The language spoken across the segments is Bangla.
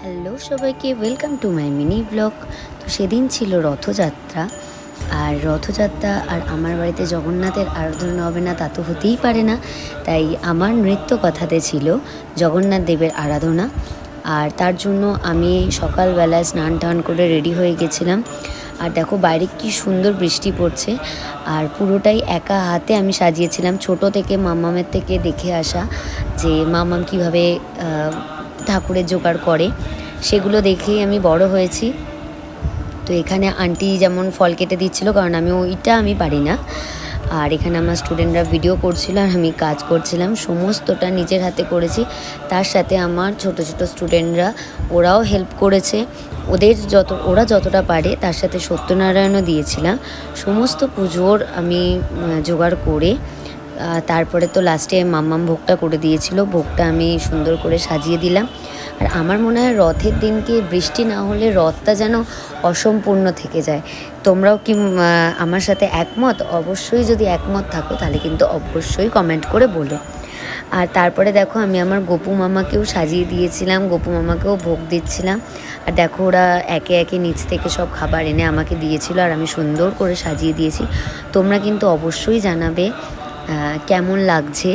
হ্যালো সবাইকে, welcome to my mini blog. তো সেদিন ছিল রথযাত্রা। আর রথযাত্রা আর আমার বাড়িতে জগন্নাথের আরাধনা হবে না তা তো হতেই পারে না। তাই আমার নৃত্য কথাতে ছিল জগন্নাথ দেবের আরাধনা। আর তার জন্য আমি সকালবেলায় স্নান টান করে রেডি হয়ে গেছিলাম। আর দেখো বাইরে কি সুন্দর বৃষ্টি পড়ছে। আর পুরোটাই একা হাতে আমি সাজিয়েছিলাম, ছোট থেকে মাম্মামের থেকে দেখে আসা যে মাম্মাম কীভাবে ঠাকুরের জোগাড় করে, সেগুলো দেখেই আমি বড় হয়েছি। তো এখানে আন্টি যেমন ফল কেটে দিচ্ছিলো, কারণ আমি পারি না। আর এখানে আমার স্টুডেন্টরা ভিডিও করছিল আর আমি কাজ করছিলাম, সমস্তটা নিজের হাতে করেছি। তার সাথে আমার ছোট ছোট স্টুডেন্টরা ওরাও হেল্প করেছে, ওরা যতটা পারে। তার সাথে সত্যনারায়ণও দিয়েছিলাম। সমস্ত পুজোর আমি জোগাড় করে তারপরে তো লাস্টে মাম্মাম ভোগটা করে দিয়েছিল। ভোগটা আমি সুন্দর করে সাজিয়ে দিলাম। আর আমার মনে হয় রথের দিনকে বৃষ্টি না হলে রথটা যেন অসম্পূর্ণ থেকে যায়। তোমরাও কি আমার সাথে একমত? অবশ্যই যদি একমত থাকো তাহলে কিন্তু অবশ্যই কমেন্ট করে বলো। আর তারপরে দেখো আমি আমার গপু মামাকেও সাজিয়ে দিয়েছিলাম, গপু মামাকেও ভোগ দিচ্ছিলাম। আর দেখো ওরা একে একে নিচ থেকে সব খাবার এনে আমাকে দিয়েছিল আর আমি সুন্দর করে সাজিয়ে দিয়েছি। তোমরা কিন্তু অবশ্যই জানাবে কেমন লাগছে।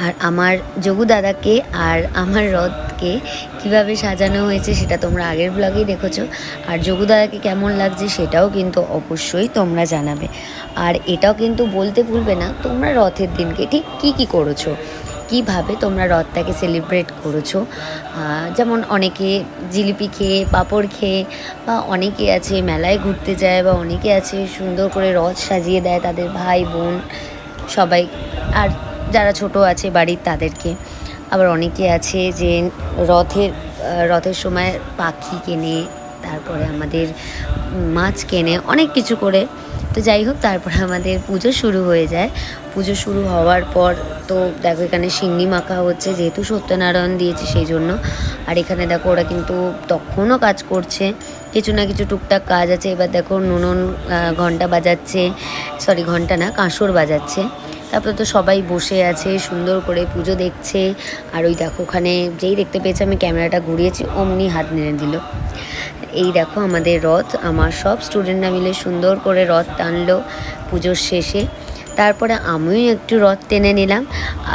আর আমার যোগু দাদাকে আর আমার রথকে কিভাবে সাজানো হয়েছে সেটা তোমরা আগের ব্লগেই দেখেছো। আর যোগু দাদাকে কেমন লাগছে সেটাও কিন্তু অবশ্যই তোমরা জানাবে। আর এটাও কিন্তু বলতে ভুলবে না তোমরা রথের দিনকে ঠিক কী করেছো, কীভাবে তোমরা রথটাকে সেলিব্রেট করেছো। যেমন অনেকে জিলিপি খেয়ে, পাঁপড় খেয়ে, বা অনেকে আছে মেলায় ঘুরতে যায়, বা অনেকে আছে সুন্দর করে রথ সাজিয়ে দেয় তাদের ভাই বোন সবাই, আর যারা ছোট আছে বাড়ির তাদেরকে। আবার অনেকে আছে যে রথের সময় পাখি কেনে, তারপরে আমাদের মাছ কেনে, অনেক কিছু করে। তো যাই হোক, তারপরে আমাদের পুজো শুরু হয়ে যায়। পুজো শুরু হওয়ার পর তো দেখো এখানে সিন্নি মাখা হচ্ছে, যেহেতু সত্যনারায়ণ দিয়েছে সেই জন্য। আর এখানে দেখো ওরা কিন্তু তখনও কাজ করছে, কিছু না কিছু টুকটাক কাজ আছে। এবার দেখো নুনন ঘন্টা বাজাচ্ছে, ঘন্টা না, কাঁসর বাজাচ্ছে। তারপরে তো সবাই বসে আছে সুন্দর করে পুজো দেখছে। আর ওই দেখো ওখানে যেই দেখতে পেয়েছে আমি ক্যামেরাটা ঘুরিয়েছি অমনি হাত নেড়ে দিল। এই দেখো আমাদের রথ, আমার সব স্টুডেন্টরা মিলে সুন্দর করে রথ টানলো পুজোর শেষে। তারপরে আমিও একটু রথ টেনে নিলাম।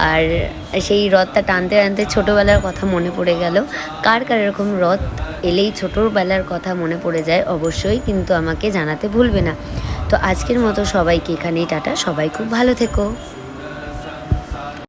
আর সেই রথটা টানতে টানতে ছোটোবেলার কথা মনে পড়ে গেল। কার কার এরকম রথ এলেই ছোটোবেলার কথা মনে পড়ে যায় অবশ্যই কিন্তু আমাকে জানাতে ভুলবে না। তো আজকের মতো সবাইকে এখানেই টাটা, সবাই খুব ভালো থেকো।